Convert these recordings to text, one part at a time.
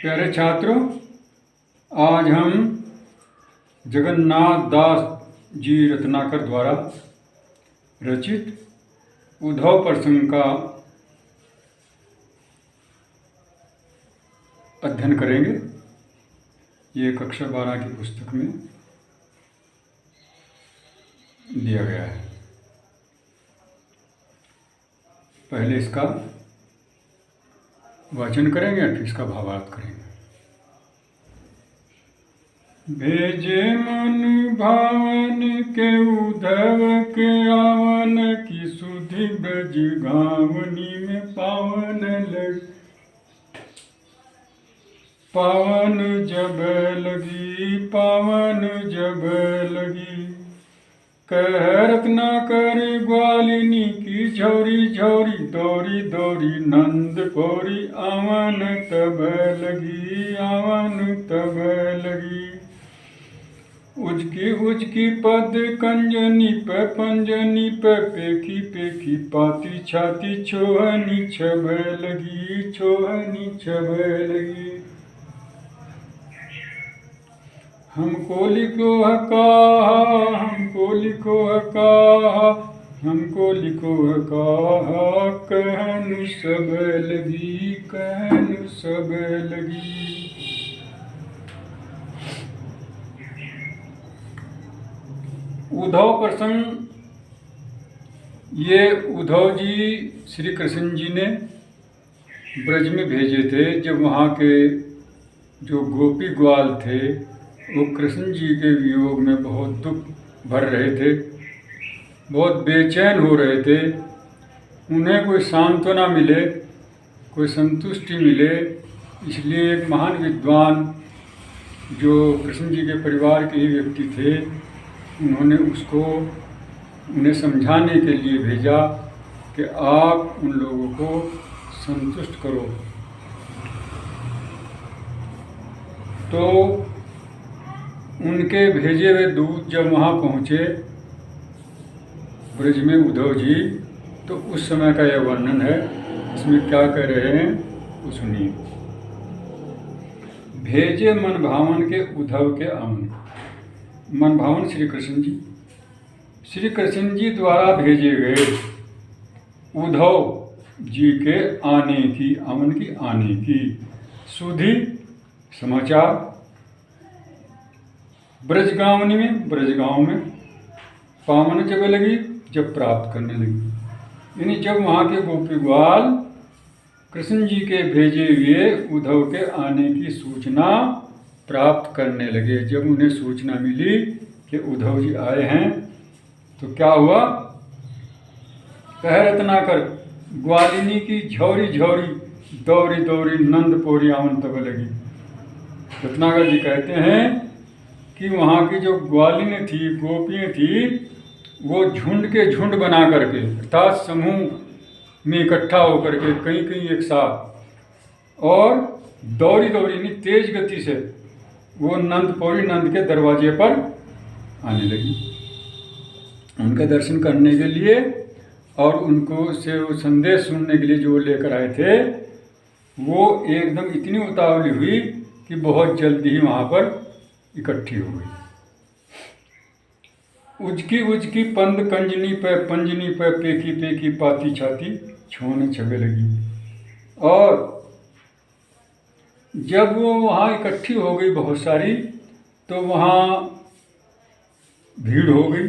प्यारे छात्रों, आज हम जगन्नाथ दास जी रत्नाकर द्वारा रचित उद्धव प्रसंग का अध्ययन करेंगे। ये कक्षा 12 की पुस्तक में दिया गया है। पहले इसका वाचन करेंगे और फिर इसका भावार्थ करेंगे। भेजे मन भावन के उद्धव के आवन की सुधि ब्रज गावनी में पावन लगी। पावन जब लगी कह रत्नाकर ग्वालिनी की झौरी झौरी दौरी दौरी नंद पौरी आवन तब लगी। उजकी पद कंजनी पे पंजनी पे पेखी पाती छाती छोहनी छब लगी। हमको लिखो है कहा कहन सब लगी। उद्धव प्रसंग, ये उद्धव जी श्री कृष्ण जी ने ब्रज में भेजे थे। जब वहाँ के जो गोपी ग्वाल थे वो कृष्ण जी के वियोग में बहुत दुख भर रहे थे, बहुत बेचैन हो रहे थे। उन्हें कोई सांत्वना मिले, कोई संतुष्टि मिले, इसलिए एक महान विद्वान जो कृष्ण जी के परिवार के ही व्यक्ति थे, उन्होंने उन्हें समझाने के लिए भेजा कि आप उन लोगों को संतुष्ट करो। तो उनके भेजे हुए दूत जब वहाँ पहुँचे ब्रज में उद्धव जी, तो उस समय का यह वर्णन है। इसमें क्या कह रहे हैं वो सुनिए। भेजे मन भावन के उद्धव के आवन। मन भावन श्री कृष्ण जी द्वारा भेजे गए उद्धव जी के आने की सुधि समाचार ब्रज गांव में पावन जब लगी, जब प्राप्त करने लगी। यानी जब वहाँ के गोपी ग्वाल कृष्ण जी के भेजे हुए उद्धव के आने की सूचना प्राप्त करने लगे, जब उन्हें सूचना मिली कि उद्धव जी आए हैं, तो क्या हुआ? कह रत्नाकर ग्वालिनी की झौरी दौरी दौरी नंद पौरी आवन तब लगी। रत्नाकर जी कहते हैं कि वहाँ की जो ग्वालिनी थी, गोपियाँ थी, वो झुंड के झुंड बना करके, अर्थात समूह में इकट्ठा होकर के कहीं एक साथ, और दौड़ी नहीं तेज गति से वो नंद के दरवाजे पर आने लगी उनका दर्शन करने के लिए, और उनको से वो संदेश सुनने के लिए जो लेकर आए थे, वो एकदम इतनी उतावली हुई कि बहुत जल्दी ही वहाँ पर इकट्ठी हो गई। उजकी पंद पंजनी पे पेखी पाती छाती छोने छबे लगी। और जब वो वहाँ इकट्ठी हो गई बहुत सारी, तो वहाँ भीड़ हो गई,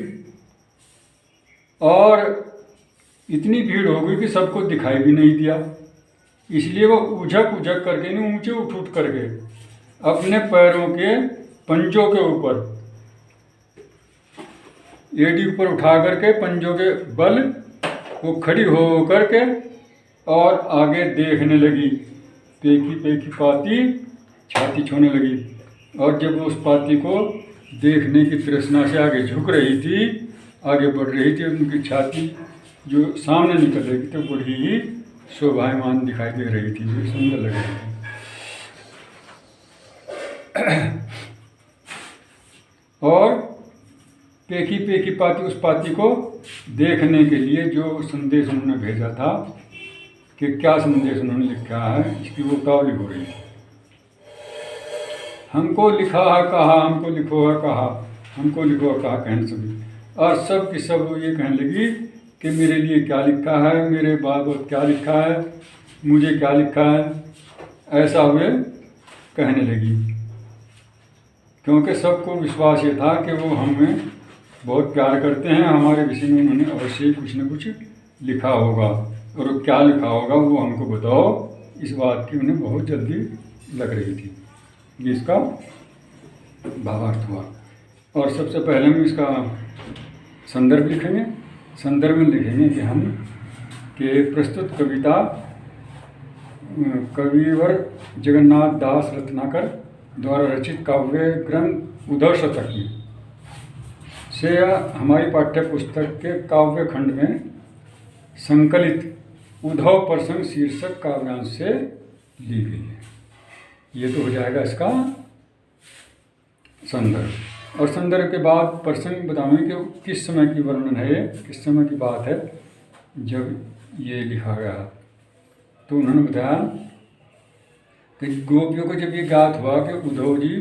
और इतनी भीड़ हो गई कि सबको दिखाई भी नहीं दिया। इसलिए वो उझक करके, नहीं ऊंचे उठ करके अपने पैरों के पंजों के ऊपर, एड़ी ऊपर उठा करके पंजों के बल वो खड़ी हो करके और आगे देखने लगी। पेखी पाती छाती छोने लगी। और जब वो उस पाती को देखने की तृष्णा से आगे झुक रही थी, आगे बढ़ रही थी, उनकी छाती जो सामने निकल रही थी, तो बड़ी ही शोभायमान दिखाई दे रही थी, सुंदर लग रही थी। और पेखी पाती, उस पाती को देखने के लिए जो संदेश उन्होंने भेजा था, कि क्या संदेश उन्होंने लिखा है, इसकी वो उतावली हो रही है। हमको लिखा है कहा, हमको लिखो है कहा, हमको लिखो है कहा कहने सभी। और सब की सब ये कहने लगी कि मेरे लिए क्या लिखा है, मेरे बाबत क्या लिखा है, मुझे क्या लिखा है, ऐसा वे कहने लगी। क्योंकि सबको विश्वास ये था कि वो हमें बहुत प्यार करते हैं, हमारे विषय में उन्होंने अवश्य कुछ न कुछ लिखा होगा, और क्या लिखा होगा वो हमको बताओ, इस बात की उन्हें बहुत जल्दी लग रही थी। ये इसका भावार्थ हुआ। और सबसे पहले हम इसका संदर्भ लिखेंगे। संदर्भ में लिखेंगे कि हम कि प्रस्तुत कविता कविवर जगन्नाथ दास रत्नाकर द्वारा रचित काव्य ग्रंथ उद्धव शतक में से हमारी पाठ्य पुस्तक के काव्य खंड में संकलित उद्धव प्रसंग शीर्षक काव्यांश से ली गई है। ये तो हो जाएगा इसका संदर्भ। और संदर्भ के बाद प्रसंग बताएंगे कि किस समय की वर्णन है, ये किस समय की बात है जब ये लिखा गया। तो उन्होंने बताया कि गोपियों को जब ये ज्ञात हुआ कि उद्धव जी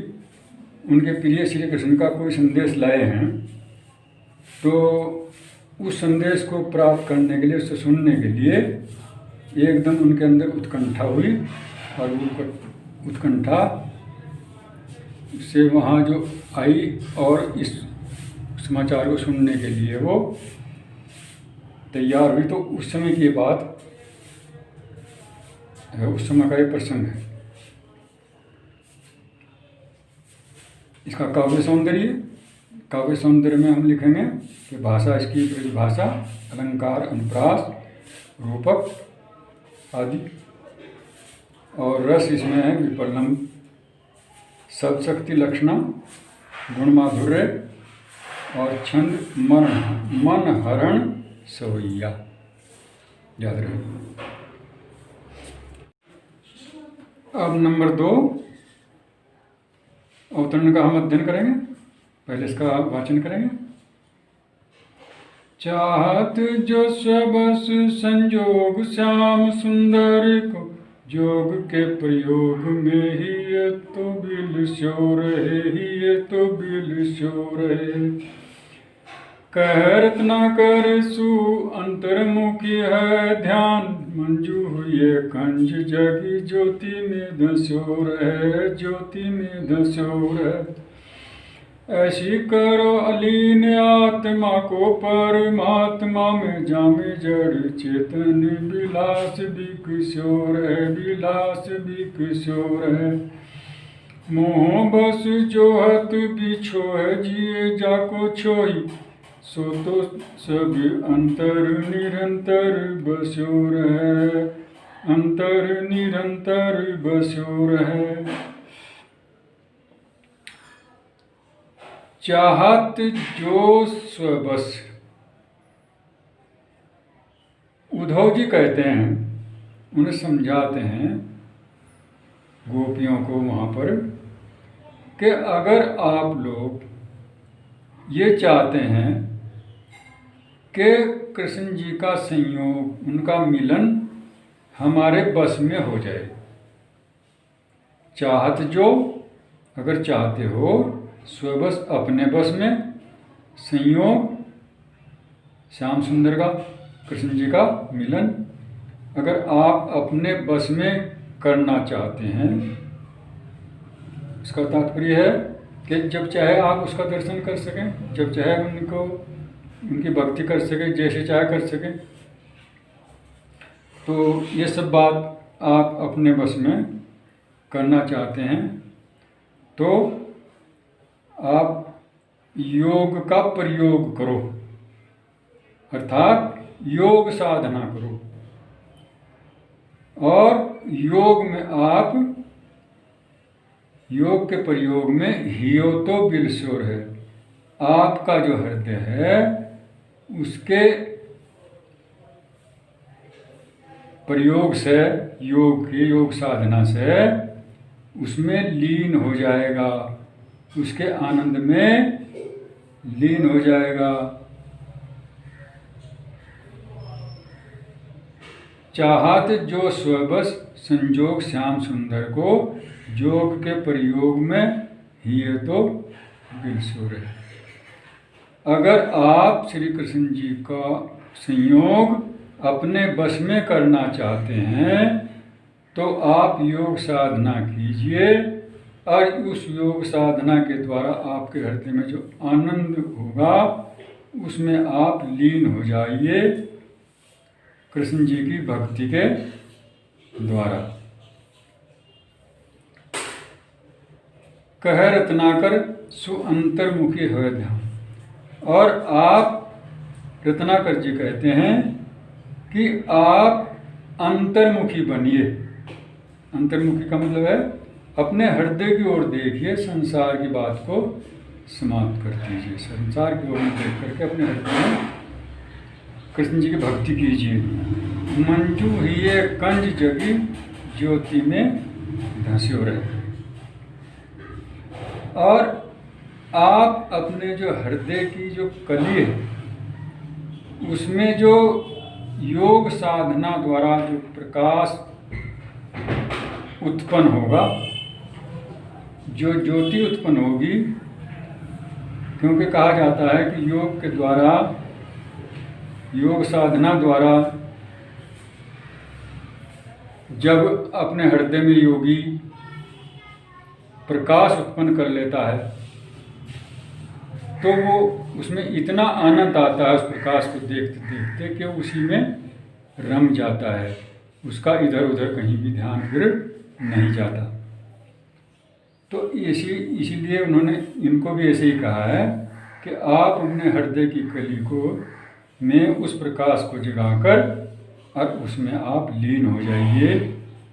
उनके प्रिय श्री कृष्ण का कोई संदेश लाए हैं, तो उस संदेश को प्राप्त करने के लिए, उससे सुनने के लिए एकदम उनके अंदर उत्कंठा हुई। और वो उत्कंठा से वहाँ जो आई और इस समाचार को सुनने के लिए वो तैयार हुई। तो उस समय की ये बात है, उस समय का ये प्रसंग है। इसका काव्य सौंदर्य, काव्य सौंदर्य में हम लिखेंगे कि भाषा इसकी ब्रजभाषा, अलंकार, अनुप्रास, रूपक आदि। और रस इसमें है विपर्णम, सत्शक्ति लक्षणा, गुण माधुर्य, और छंद मन हरण सवैया। याद रहे। अब नंबर 2 अवतरण का हम अध्ययन करेंगे। पहले इसका वाचन करेंगे। चाहत जो सबस संजोग श्याम सुंदर को, जोग के प्रयोग में ही ये तो बिल सो रहे, ही ये तो बिल सो रहे। कह रत्नाकर सु अंतर्मुखी है ध्यान, मंजू हुए कंज जगी ज्योति में धसो रहे, ज्योति में धसो रहे। ऐसी करो अलीन आत्मा को परमात्मा में, जामे जड़ चेतन विलास भी किशोर है, विलास भी किशोर है। मोह बस जोहत बिछो है, जिए जाको छोई, सो तो सब अंतर निरंतर बसोर है, अंतर निरंतर बसोर है। चाहत जो स्वबस, उद्धव जी कहते हैं, उन्हें समझाते हैं गोपियों को वहाँ पर कि अगर आप लोग ये चाहते हैं कि कृष्ण जी का संयोग, उनका मिलन हमारे बस में हो जाए, चाहत जो, अगर चाहते हो स्वबस अपने बस में, संयोग श्याम सुंदर का कृष्ण जी का मिलन अगर आप अपने बस में करना चाहते हैं, इसका तात्पर्य है कि जब चाहे आप उसका दर्शन कर सकें, जब चाहे उनको उनकी भक्ति कर सकें, जैसे चाहे कर सकें। तो ये सब बात आप अपने बस में करना चाहते हैं, तो आप योग का प्रयोग करो, अर्थात योग साधना करो। और योग में आप, योग के प्रयोग में हियो तो बिलसोर है, आपका जो हृदय है उसके प्रयोग से, योग की योग साधना से उसमें लीन हो जाएगा, उसके आनंद में लीन हो जाएगा। चाहत जो स्वबस संजोग श्याम सुंदर को, योग के प्रयोग में ही तो बिलसुर है। अगर आप श्री कृष्ण जी का संयोग अपने बस में करना चाहते हैं तो आप योग साधना कीजिए और उस योग साधना के द्वारा आपके हृदय में जो आनंद होगा उसमें आप लीन हो जाइए कृष्ण जी की भक्ति के द्वारा। कह रत्नाकर सुअंतर्मुखी है ध्यान। और आप रत्नाकर जी कहते हैं कि आप अंतर्मुखी बनिए। अंतर्मुखी का मतलब है अपने हृदय की ओर देखिए, संसार की बात को समाप्त कर दीजिए। संसार की ओर देख करके अपने हृदय में कृष्ण जी की भक्ति कीजिए। मंजू ही कंज जगी ज्योति में धंस्यो रहे। और आप अपने जो हृदय की जो कली है उसमें जो योग साधना द्वारा जो प्रकाश उत्पन्न होगा, जो ज्योति उत्पन्न होगी, क्योंकि कहा जाता है कि योग के द्वारा, योग साधना द्वारा जब अपने हृदय में योगी प्रकाश उत्पन्न कर लेता है तो वो उसमें इतना आनंद आता है उस प्रकाश को देखते देखते कि उसी में रम जाता है, उसका इधर उधर कहीं भी ध्यान फिर नहीं जाता। तो इसीलिए उन्होंने इनको भी ऐसे ही कहा है कि आप अपने हृदय की कली को में उस प्रकाश को जगाकर और उसमें आप लीन हो जाइए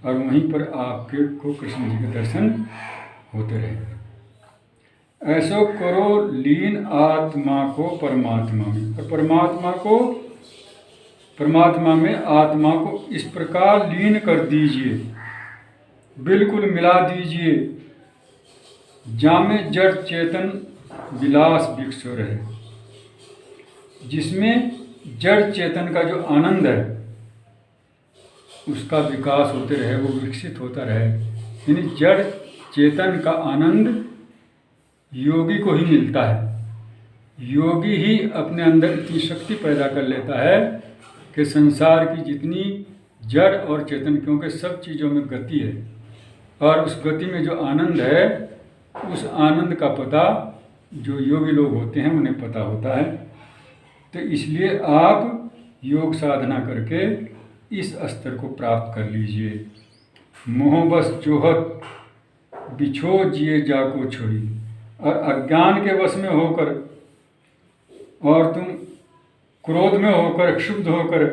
और वहीं पर आपके को कृष्ण जी के दर्शन होते रहे। ऐसो करो लीन आत्मा को परमात्मा में। और परमात्मा में आत्मा को इस प्रकार लीन कर दीजिए, बिल्कुल मिला दीजिए, जामे जड़ चेतन विलास विकसो रहे, जिसमें जड़ चेतन का जो आनंद है उसका विकास होते रहे, वो विकसित होता रहे। यानी जड़ चेतन का आनंद योगी को ही मिलता है। योगी ही अपने अंदर इतनी शक्ति पैदा कर लेता है कि संसार की जितनी जड़ और चेतन, क्योंकि सब चीज़ों में गति है और उस गति में जो आनंद है उस आनंद का पता जो योगी लोग होते हैं उन्हें पता होता है। तो इसलिए आप योग साधना करके इस स्तर को प्राप्त कर लीजिए। मोह बस जोहत बिछो जिए जाको छोड़ी। और अज्ञान के वश में होकर और तुम क्रोध में होकर, क्षुब्ध होकर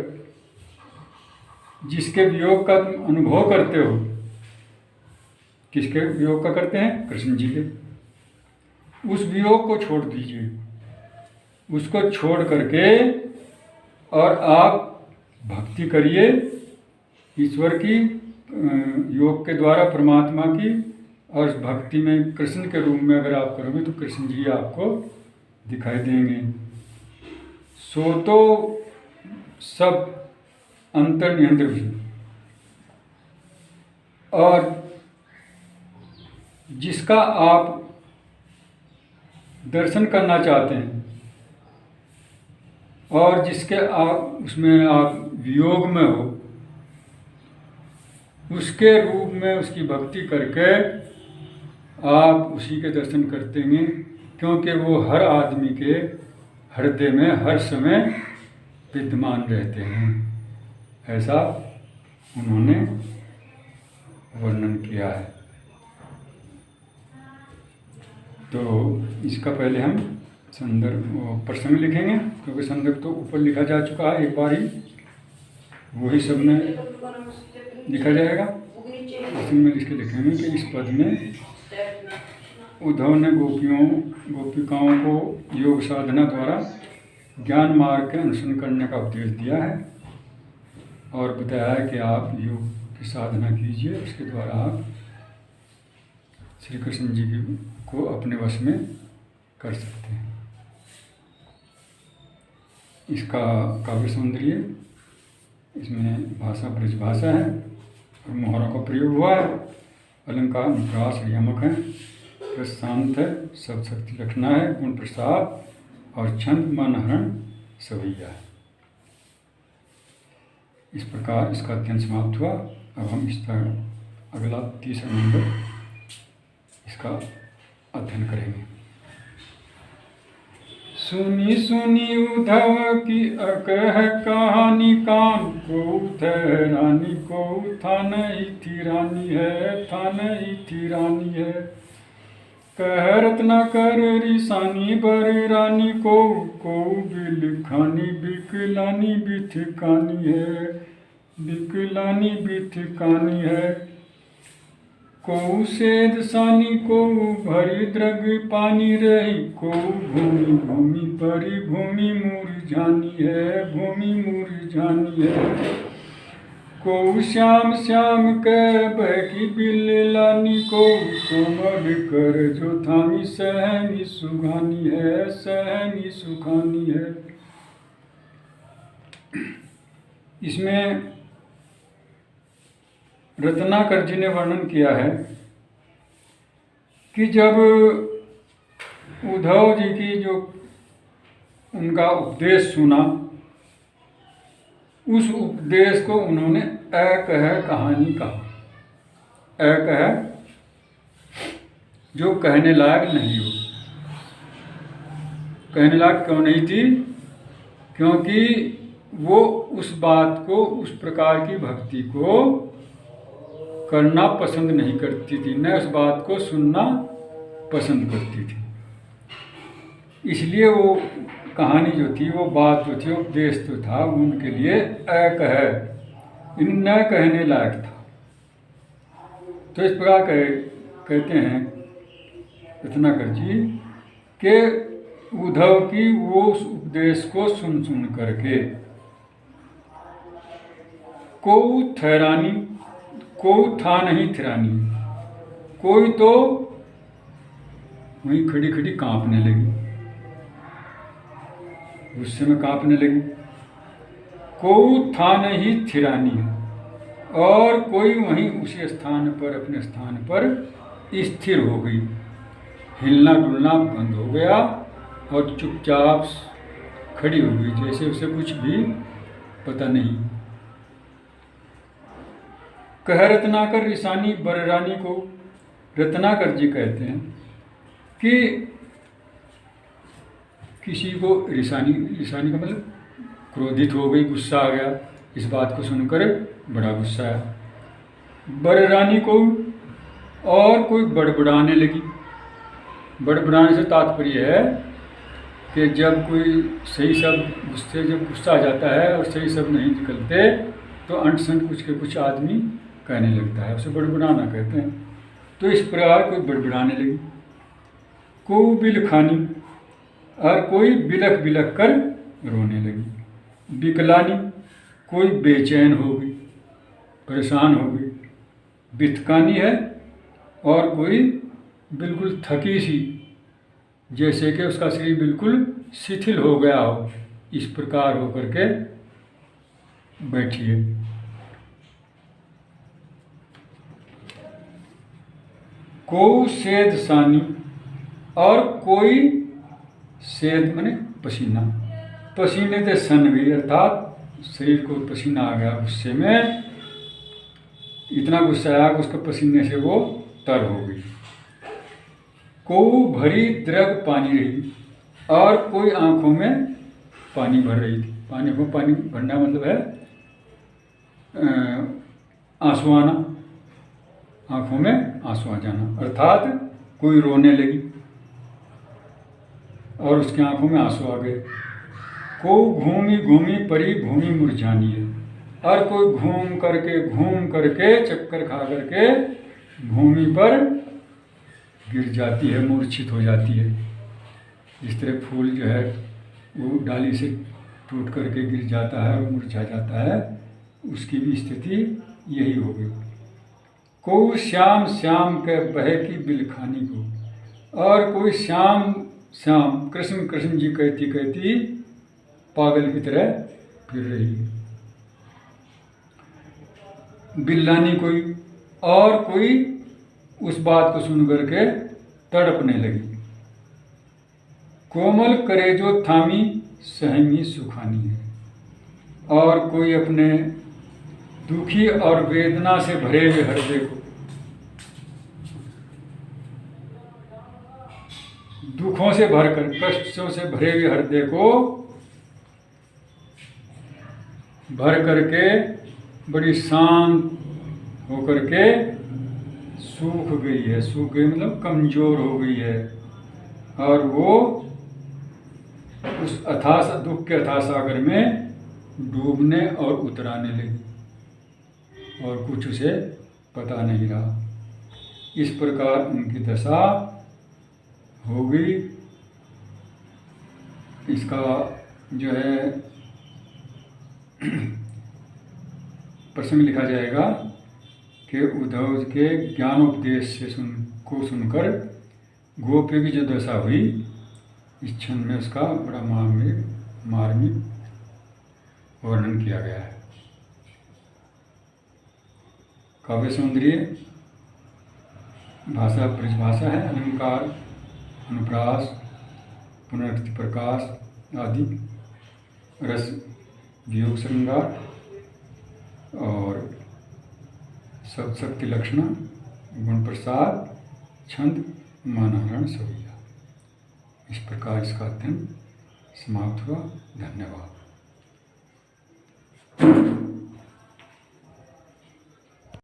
जिसके वियोग का तुम अनुभव करते हो, किसके वियोग का करते हैं? कृष्ण जी के। उस वियोग को छोड़ दीजिए, उसको छोड़ करके और आप भक्ति करिए ईश्वर की, योग के द्वारा परमात्मा की। और उस भक्ति में कृष्ण के रूप में अगर आप करोगे तो कृष्ण जी आपको दिखाई देंगे। सो तो सब अंतर्नियंत्र भी। और जिसका आप दर्शन करना चाहते हैं और जिसके आप उसमें आप वियोग में हो, उसके रूप में उसकी भक्ति करके आप उसी के दर्शन करते हैं, क्योंकि वो हर आदमी के हृदय में हर समय विद्यमान रहते हैं। ऐसा उन्होंने वर्णन किया है। तो इसका पहले हम संदर्भ प्रसंग लिखेंगे, क्योंकि संदर्भ तो ऊपर लिखा जा चुका है एक बार ही, वही सब में लिखा जाएगा। इसमें इसके लिखेंगे कि इस पद में उद्धव ने गोपिकाओं को योग साधना द्वारा ज्ञान मार्ग के अनुसरण करने का उपदेश दिया है और बताया है कि आप योग की साधना कीजिए, उसके द्वारा आप श्री कृष्ण जी को अपने वश में कर सकते हैं। इसका काव्य सौंदर्य, इसमें भाषा ब्रज भाषा है और मोहरों का प्रयोग हुआ है, अलंकार निकास यमक है। प्रशांत है, सब शक्ति रखना है, गुण प्रसाद और छंद मन हरण सवैया है। इस प्रकार इसका अध्ययन समाप्त हुआ। अब हम इसका अगला तीसरा नंबर इसका अध्ययन करेंगे। सुनी सुनी उद्धव की अकह कहानी, कान को ठहरानी को था नहीं थी रानी है, था नहीं थी रानी है। कह रत्नाकर रिसानी बर रानी को बिल खानी बिकलानी बिथकानी है, बिकलानी बिथकानी है। को सेद सानी को भरी द्रग पानी रही, को भूमि भूमि परी भूमि मुरझानी है, भूमि मुरझानी है। को श्याम श्याम कह बहकी बिल लानी को मर कर जो थामी सहनी सुखानी है, सहनी सुखानी है। इसमें रत्नाकर जी ने वर्णन किया है कि जब उद्धव जी की जो उनका उपदेश सुना, उस उपदेश को उन्होंने अकह कहानी कहा। अकह जो कहने लायक नहीं हो। कहने लायक क्यों नहीं थी? क्योंकि वो उस बात को, उस प्रकार की भक्ति को करना पसंद नहीं करती थी, न उस बात को सुनना पसंद करती थी। इसलिए वो कहानी जो थी, वो बात जो थी, उपदेश जो था, उनके लिए अकह न कहने लायक था। तो इस प्रकार कहते हैं रत्नाकर जी कि उद्धव की वो उस उपदेश को सुन सुन करके को ठहरानी, को था नहीं थिरानी, कोई तो वहीं खड़ी खड़ी कांपने लगी, गुस्से में कांपने लगी। को था नहीं थिरानी है, और कोई वहीं उसी स्थान पर, अपने स्थान पर स्थिर हो गई, हिलना डुलना बंद हो गया और चुपचाप खड़ी हो गई, जैसे उसे कुछ भी पता नहीं। कह रत्नाकर रिसानी बररानी को, रत्नाकर जी कहते हैं कि किसी को रिसानी, रिसानी का मतलब क्रोधित हो गई, गुस्सा आ गया, इस बात को सुनकर बड़ा गुस्सा आया। बररानी को, और कोई बड़बड़ाने लगी। बड़बड़ाने से तात्पर्य है कि जब कोई सही शब्द, गुस्से जब गुस्सा आ जाता है और सही शब्द नहीं निकलते तो अंट संट कुछ के कुछ आदमी कहने लगता है, उसे बड़बड़ाना कहते हैं। तो इस प्रकार कोई बड़बड़ाने लगी। को बिल खानी, और कोई बिलख बिलख कर रोने लगी। बिकलानी, कोई बेचैन हो गई, परेशान हो गई। बिथकानी है, और कोई बिल्कुल थकी सी, जैसे कि उसका शरीर बिल्कुल शिथिल हो गया हो, इस प्रकार होकर के बैठी है। को सेद सानी, और कोई सेद माने पसीना, पसीने से सन गई, अर्थात शरीर को पसीना आ गया, गुस्से में इतना गुस्सा आया कि उसके पसीने से वो तर हो गई। को भरी द्रग पानी रही, और कोई आंखों में पानी भर रही थी। पानी को पानी भरना मतलब है आंसू आना, आंखों में आंसू आ जाना, अर्थात कोई रोने लगी और उसकी आंखों में आंसू आ गए। को घूमी घूमी परी भूमि मुरझानी है, और कोई घूम करके चक्कर खा करके भूमि पर गिर जाती है, मूर्छित हो जाती है। जिस तरह फूल जो है वो डाली से टूट करके गिर जाता है और मुरझा जाता है, उसकी भी स्थिति यही हो गई। को श्याम श्याम के बहे की बिलखानी को, और कोई श्याम श्याम कृष्ण कृष्ण जी कहती कहती पागल की तरह फिर रही है। बिल्लानी कोई, और कोई उस बात को सुन करके तड़पने लगी। कोमल करे जो थामी सहमी सुखानी है। और कोई अपने दुखी और वेदना से भरे हुए हृदय को, दुखों से भरकर, कष्टों से भरे हुए हृदय को भर करके बड़ी शांत होकर के सूख गई है। सूख गई मतलब कमजोर हो गई है, और वो उस अथाह दुख के अथाह सागर में डूबने और उतराने लगी, और कुछ उसे पता नहीं रहा। इस प्रकार उनकी दशा हो गई। इसका जो है प्रसंग लिखा जाएगा कि उद्धव के ज्ञानोपदेश से सुनकर गोपी की जो दशा हुई, इस क्षण में उसका बड़ा मार्मिक वर्णन किया गया है। काव्य सौंदर्य भाषा परिभाषा है अलंकार, अनुप्रास, पुनरुक्ति प्रकाश आदि, रस वियोग श्रृंगार और शक्ति लक्षण, गुण प्रसाद, छंद, मानहरण सविया। इस प्रकार इसका अध्ययन समाप्त हुआ। धन्यवाद।